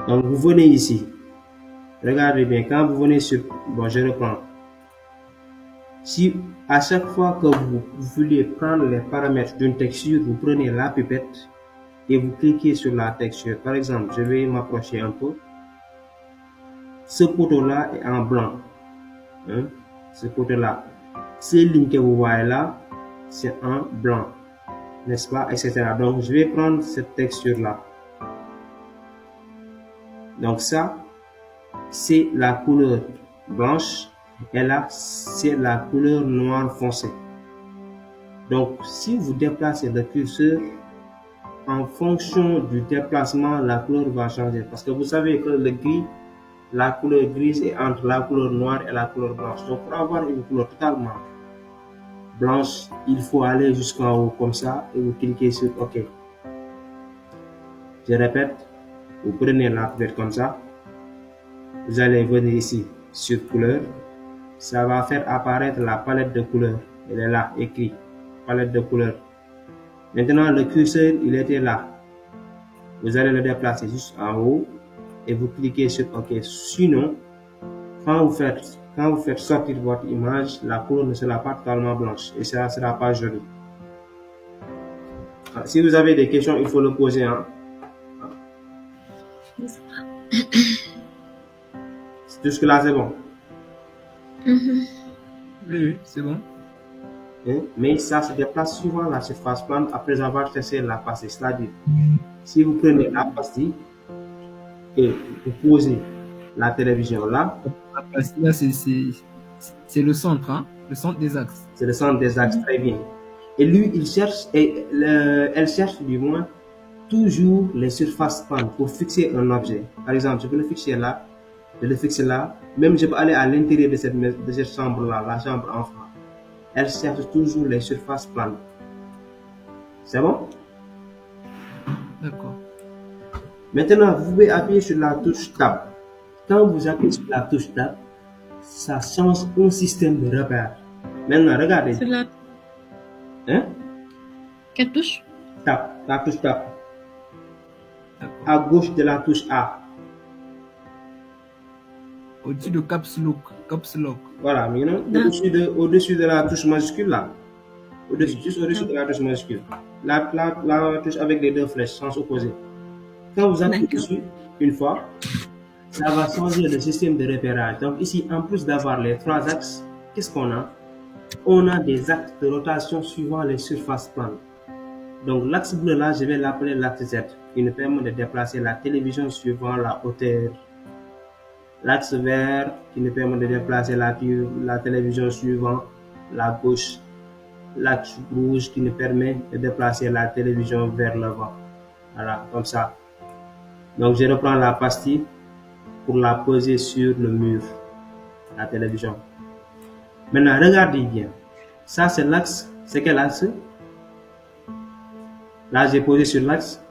Donc, vous venez ici. Regardez bien, quand vous venez sur... Bon, je reprends. Si à chaque fois que vous voulez prendre les paramètres d'une texture, vous prenez la pipette et vous cliquez sur la texture. Par exemple, je vais m'approcher un peu. Ce poteau-là est en blanc. Hein? Ce côté-là. Ces lignes que vous voyez là, c'est en blanc. N'est-ce pas? Etc. Donc, je vais prendre cette texture-là. Donc, ça, c'est la couleur blanche. Et là, c'est la couleur noire foncé. Donc, si vous déplacez le curseur, en fonction du déplacement, la couleur va changer. Parce que vous savez que le gris, la couleur grise est entre la couleur noire et la couleur blanche. Donc, pour avoir une couleur totalement blanche, il faut aller jusqu'en haut comme ça et vous cliquez sur OK. Je répète, vous prenez la palette comme ça. Vous allez venir ici sur couleur. Ça va faire apparaître la palette de couleurs. Elle est là, écrit palette de couleurs. Maintenant, le curseur, il était là. Vous allez le déplacer juste en haut et vous cliquez sur OK. Sinon, quand vous faites sortir votre image, la couleur ne sera pas totalement blanche et ça ne sera pas joli. Si vous avez des questions, il faut le poser. Hein? Jusque-là, c'est bon. Oui, c'est bon. Mais ça se déplace suivant la surface plane après avoir cessé la pastille. C'est-à-dire, si vous prenez la pastille et vous posez la télévision là, la pastille là, c'est le centre, hein? Le centre des axes. C'est le centre des axes, très bien. Et lui, il cherche, elle cherche du moins toujours les surfaces planes pour fixer un objet. Par exemple, je peux le fixer là, je le fixe là. Même je peux aller à l'intérieur de cette chambre-là, la chambre enfant. Elle cherche toujours les surfaces planes. C'est bon? D'accord. Maintenant, vous pouvez appuyer sur la touche Tab. Quand vous appuyez sur la touche Tab, ça change un système de repère. Maintenant, regardez. C'est la... Hein? Quelle touche? Tab, la touche Tab. À gauche de la touche A. Au-dessus de Caps Lock. Voilà, maintenant, au-dessus de la touche majuscule là. Juste au-dessus de la touche majuscule. La touche avec les deux flèches, sens opposé. Quand vous appuyez dessus, une fois, ça va changer le système de repérage. Donc ici, en plus d'avoir les trois axes, qu'est-ce qu'on a? On a des axes de rotation suivant les surfaces planes. Donc l'axe bleu là, je vais l'appeler l'axe Z, qui nous permet de déplacer la télévision suivant la hauteur. L'axe vert, qui nous permet de déplacer la télévision suivant la gauche. L'axe rouge, qui nous permet de déplacer la télévision vers l'avant. Voilà, comme ça. Donc je reprends la pastille pour la poser sur le mur, la télévision. Maintenant, regardez bien. Ça, c'est l'axe. C'est quel axe? Là, j'ai posé sur l'axe.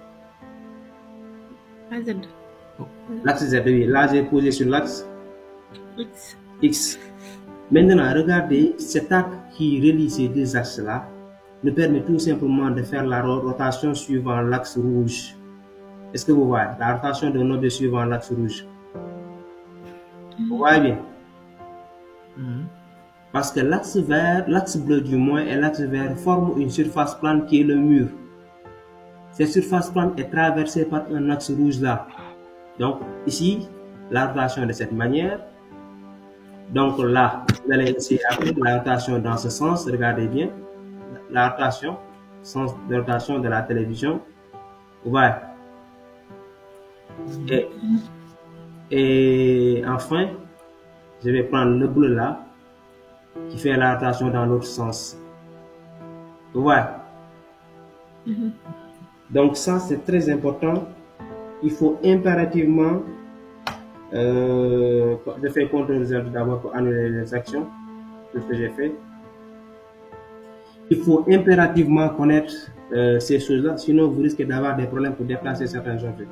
Z. L'axe Z, oui. Là, j'ai posé sur l'axe X. X. Maintenant, regardez, cet axe qui relie ces deux axes-là nous permet tout simplement de faire la rotation suivant l'axe rouge. Est-ce que vous voyez? La rotation d'un objet suivant l'axe rouge. Vous voyez bien? Parce que l'axe vert, l'axe bleu du moins et l'axe vert forment une surface plane qui est le mur. Cette surface plane est traversée par un axe rouge là. Donc ici, la rotation de cette manière. Donc là, vous allez essayer avec la rotation dans ce sens. Regardez bien. La rotation, sens de rotation de la télévision. Vous voyez? Et enfin, je vais prendre le bleu là, qui fait la rotation dans l'autre sens. Vous voyez? Donc ça, c'est très important. Il faut impérativement, je fais CTRL-Z d'abord pour annuler les actions, tout ce que j'ai fait. Il faut impérativement connaître ces choses-là, sinon vous risquez d'avoir des problèmes pour déplacer certains objets.